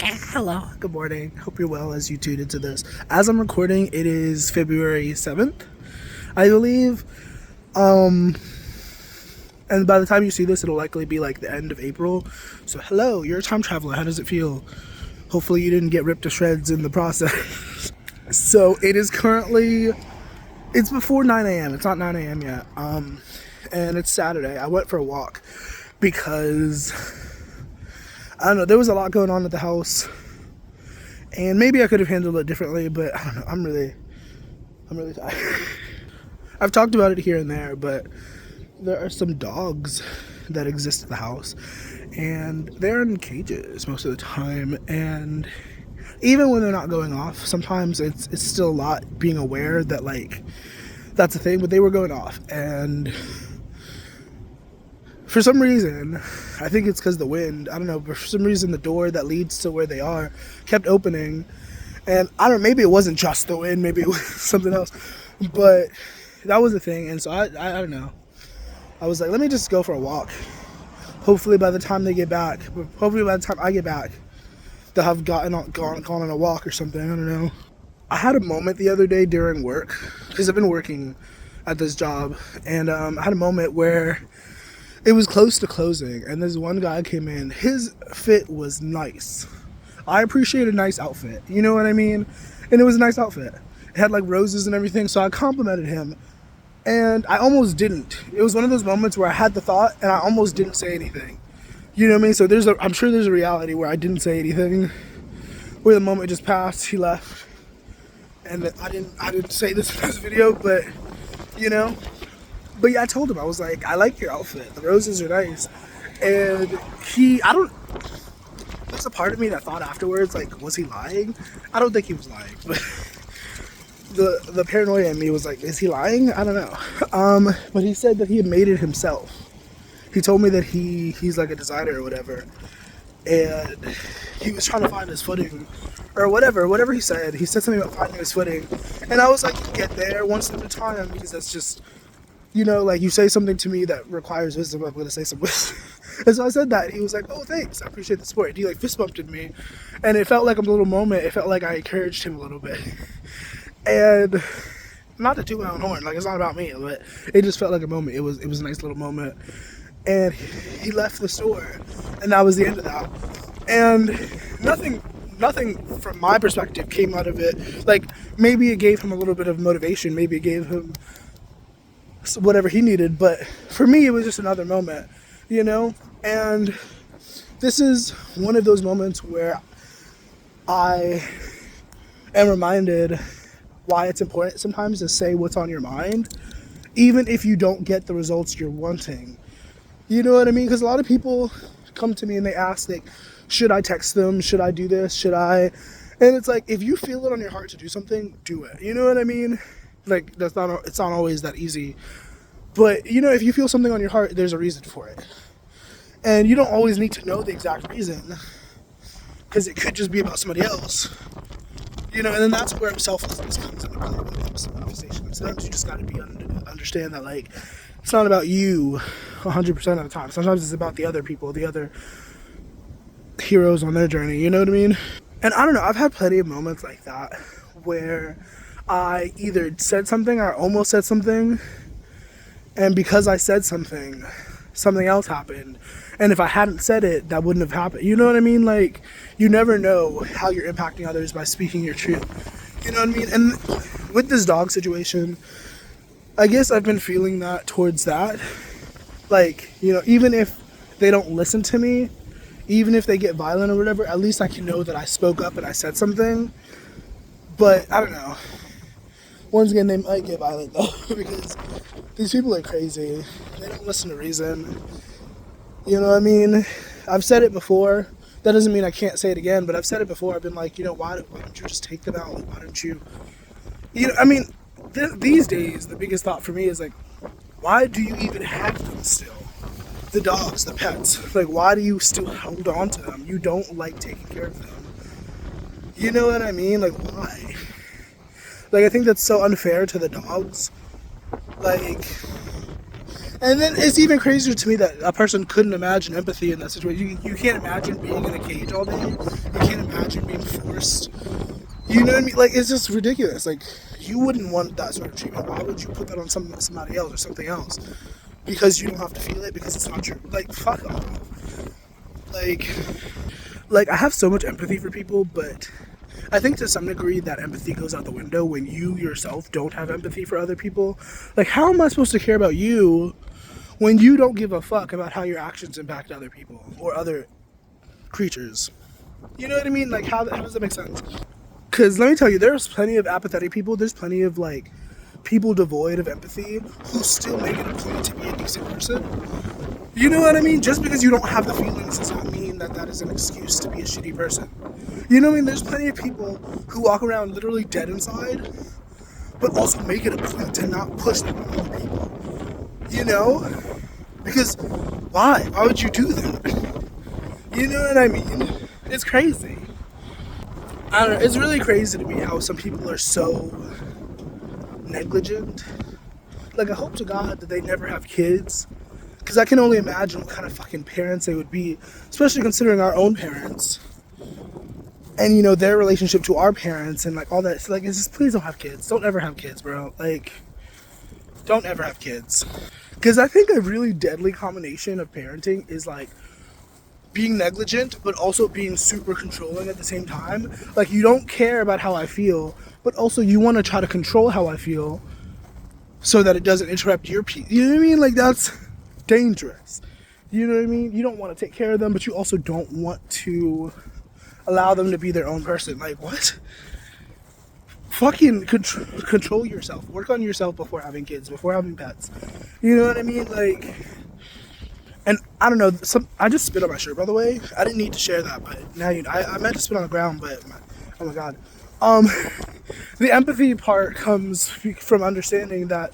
Hello, good morning. Hope you're well as you tuned into this. As I'm recording, it is February 7th, I believe. Um, and by the time you see this, it'll likely be like the end of April. So, hello, you're a time traveler. How does it feel? Hopefully, you didn't get ripped to shreds in the process. So, it is currently, it's before 9 a.m. It's not 9 a.m. yet. And it's Saturday. I went for a walk because, I don't know, there was a lot going on at the house. And maybe I could have handled it differently, but I don't know. I'm really tired. I've talked about it here and there, but there are some dogs that exist at the house, and they're in cages most of the time. And even when they're not going off, sometimes it's still a lot being aware that like that's a thing. But they were going off, and for some reason, I think it's because the wind, I don't know, but for some reason the door that leads to where they are kept opening. And I don't know, maybe it wasn't just the wind, maybe it was something else. But that was the thing. And so I don't know. I was like, let me just go for a walk. Hopefully by the time they get back, hopefully by the time I get back, they'll have gone on a walk or something. I don't know. I had a moment the other day during work, because I've been working at this job. And I had a moment where it was close to closing, and this one guy came in. His fit was nice. I appreciate a nice outfit. You know what I mean? And it was a nice outfit. It had like roses and everything, so I complimented him. And I almost didn't. It was one of those moments where I had the thought, and I almost didn't say anything. You know what I mean? So I'm sure there's a reality where I didn't say anything, where the moment just passed, he left. And I didn't say this in this video, but, you know. But yeah, I told him, I was like, I like your outfit. The roses are nice. And there's a part of me that thought afterwards, like, was he lying? I don't think he was lying. But the paranoia in me was like, is he lying? I don't know. But he said that he had made it himself. He told me that he's like a designer or whatever. And he was trying to find his footing. Or whatever he said. He said something about finding his footing. And I was like, get there one step at a time, because that's just, you know, like, you say something to me that requires wisdom, I'm going to say some wisdom. And so I said that. He was like, oh, thanks. I appreciate the support. And he, like, fist bumped at me. And it felt like a little moment. It felt like I encouraged him a little bit. And not to toot my own horn. Like, it's not about me. But it just felt like a moment. It was a nice little moment. And he left the store. And that was the end of that. And nothing from my perspective came out of it. Like, maybe it gave him a little bit of motivation. Maybe it gave him whatever he needed, but for me it was just another moment, you know. And this is one of those moments where I am reminded why it's important sometimes to say what's on your mind, even if you don't get the results you're wanting. You know what I mean? Because a lot of people come to me and they ask, like, should I text them? Should I do this? Should I? And it's like, if you feel it on your heart to do something, do it. You know what I mean? Like, it's not always that easy. But, you know, if you feel something on your heart, there's a reason for it. And you don't always need to know the exact reason, because it could just be about somebody else. You know, and then that's where selflessness comes into play when it comes to manifestation. Sometimes you just got to understand that, like, it's not about you 100% of the time. Sometimes it's about the other people, the other heroes on their journey. You know what I mean? And I don't know, I've had plenty of moments like that where I either said something or almost said something, and because I said something else happened. And if I hadn't said it, that wouldn't have happened. You know what I mean? Like, you never know how you're impacting others by speaking your truth. You know what I mean? And with this dog situation, I guess I've been feeling that towards that. Like, you know, even if they don't listen to me, even if they get violent or whatever, at least I can know that I spoke up and I said something. But I don't know. Once again, they might get violent though, because these people are crazy. They don't listen to reason. You know what I mean? I've said it before. That doesn't mean I can't say it again, but I've said it before. I've been like, you know, why don't you just take them out? Like, why don't you? You know, I mean, these days, the biggest thought for me is like, why do you even have them still? The dogs, the pets. Like, why do you still hold on to them? You don't like taking care of them. You know what I mean? Like, why? Like, I think that's so unfair to the dogs. Like, And then it's even crazier to me that a person couldn't imagine empathy in that situation. You can't imagine being in a cage all day. You can't imagine being forced. You know what I mean? Like, it's just ridiculous. Like, you wouldn't want that sort of treatment. Why would you put that on somebody else or something else? Because you don't have to feel it, because it's not your, like, fuck off. Like, I have so much empathy for people, but I think to some degree that empathy goes out the window when you yourself don't have empathy for other people. Like, how am I supposed to care about you when you don't give a fuck about how your actions impact other people or other creatures? You know what I mean? Like, how does that make sense? Because let me tell you, there's plenty of apathetic people. There's plenty of, like, people devoid of empathy who still make it a point to be a decent person. You know what I mean? Just because you don't have the feelings does not mean that that is an excuse to be a shitty person. You know what I mean? There's plenty of people who walk around literally dead inside, but also make it a point to not push that on other people. You know? Because why? Why would you do that? You know what I mean? It's crazy. I don't know. It's really crazy to me how some people are so negligent. Like, I hope to God that they never have kids. Because I can only imagine what kind of fucking parents they would be, especially considering our own parents. And, you know, their relationship to our parents and, like, all that. So, like, it's just, please don't have kids. Don't ever have kids, bro. Like, don't ever have kids. Because I think a really deadly combination of parenting is, like, being negligent, but also being super controlling at the same time. Like, you don't care about how I feel, but also you want to try to control how I feel so that it doesn't interrupt your peace. You know what I mean? Like, that's dangerous. You know what I mean? You don't want to take care of them, but you also don't want to allow them to be their own person. Like, what? Fucking control yourself. Work on yourself before having kids, before having pets. You know what I mean? Like, and I don't know, I just spit on my shirt, by the way. I didn't need to share that, but now I meant to spit on the ground, but oh my god. The empathy part comes from understanding that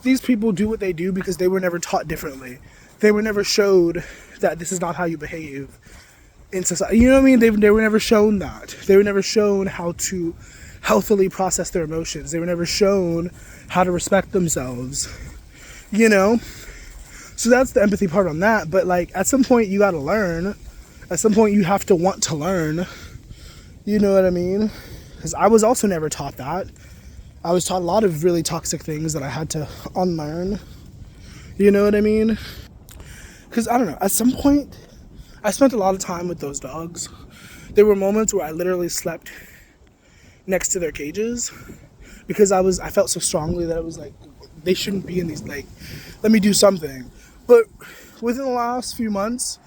these people do what they do because they were never taught differently. They were never showed that this is not how you behave in society. You know what I mean? They were never shown that. They were never shown how to healthily process their emotions. They were never shown how to respect themselves. You know? So that's the empathy part on that. But, like, at some point you gotta learn. At some point you have to want to learn. You know what I mean? Because I was also never taught that. I was taught a lot of really toxic things that I had to unlearn. You know what I mean? Because, I don't know, at some point, I spent a lot of time with those dogs. There were moments where I literally slept next to their cages because I felt so strongly that it was like, they shouldn't be in these, like, let me do something. But within the last few months,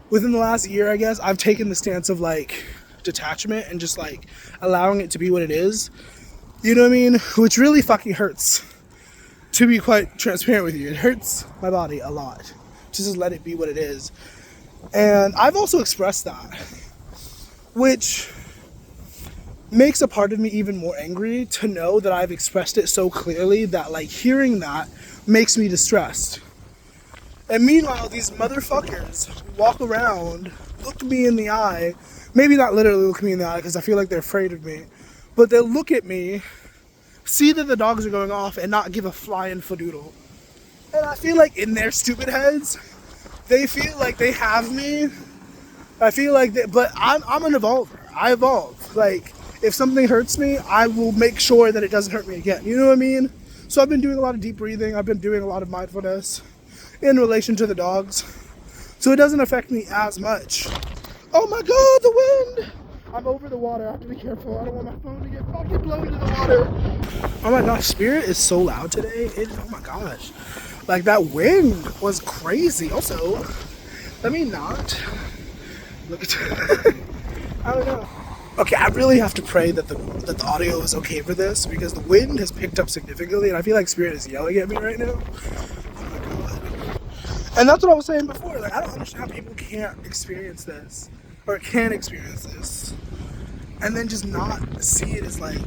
within the last year, I guess, I've taken the stance of, like, detachment and just, like, allowing it to be what it is. You know what I mean? Which really fucking hurts. To be quite transparent with you, it hurts my body a lot to just let it be what it is. And I've also expressed that, which makes a part of me even more angry to know that I've expressed it so clearly that, like, hearing that makes me distressed. And meanwhile, these motherfuckers walk around, look me in the eye, maybe not literally look me in the eye because I feel like they're afraid of me, but they'll look at me, see that the dogs are going off, and not give a flying fadoodle. And I feel like in their stupid heads, they feel like they have me. I feel like but I'm an evolver. I evolve. Like, if something hurts me, I will make sure that it doesn't hurt me again. You know what I mean? So I've been doing a lot of deep breathing. I've been doing a lot of mindfulness in relation to the dogs. So it doesn't affect me as much. Oh my god, the wind! I'm over the water. I have to be careful. I don't want my phone to get fucking blown into the water. Oh my gosh, Spirit is so loud today. Oh my gosh. Like, that wind was crazy. Also, let me not look at I don't know. Okay, I really have to pray that the audio is okay for this because the wind has picked up significantly and I feel like Spirit is yelling at me right now. Oh my god. And that's what I was saying before. Like, I don't understand how people can't experience this. Or can experience this, and then just not see it as, like,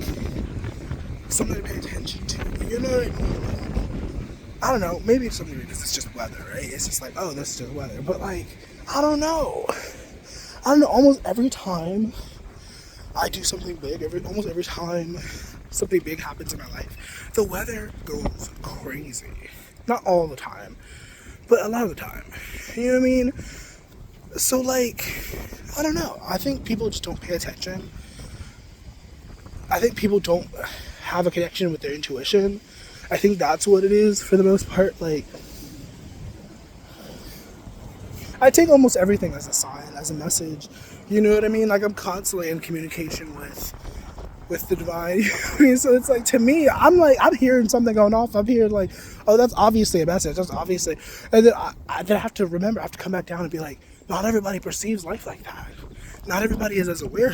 something to pay attention to. You know what I mean? I don't know. Maybe it's something because it's just weather, right? It's just like, oh, this is just weather. But, like, I don't know. Almost every time I do something big, almost every time something big happens in my life, the weather goes crazy. Not all the time, but a lot of the time, you know what I mean? So like, I don't know. I think people just don't pay attention. I think people don't have a connection with their intuition. I think that's what it is for the most part. Like, I take almost everything as a sign, as a message. You know what I mean? Like, I'm constantly in communication with the divine. You know what I mean? So it's like, to me, I'm hearing something going off. I'm hearing like, oh, that's obviously a message. That's obviously, and then I have to remember. I have to come back down and be like, not everybody perceives life like that. Not everybody is as aware.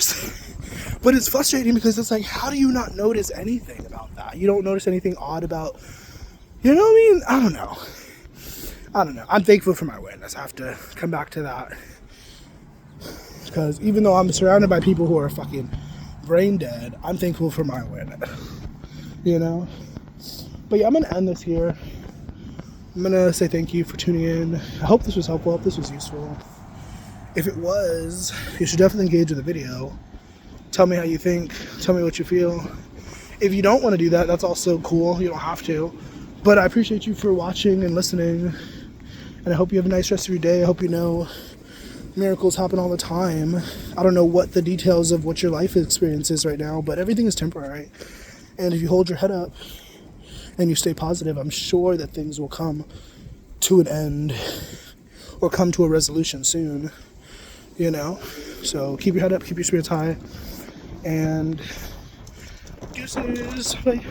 But it's frustrating because it's like, how do you not notice anything about that? You don't notice anything odd about, you know what I mean? I don't know. I'm thankful for my awareness. I have to come back to that. Because even though I'm surrounded by people who are fucking brain dead, I'm thankful for my awareness. You know? But yeah, I'm going to end this here. I'm going to say thank you for tuning in. I hope this was helpful. I hope this was useful. If it was, you should definitely engage with the video. Tell me how you think. Tell me what you feel. If you don't want to do that, that's also cool. You don't have to. But I appreciate you for watching and listening. And I hope you have a nice rest of your day. I hope you know miracles happen all the time. I don't know what the details of what your life experience is right now, but everything is temporary. And if you hold your head up and you stay positive, I'm sure that things will come to an end or come to a resolution soon. You know? So keep your head up, keep your spirits high. And deuces. Bye.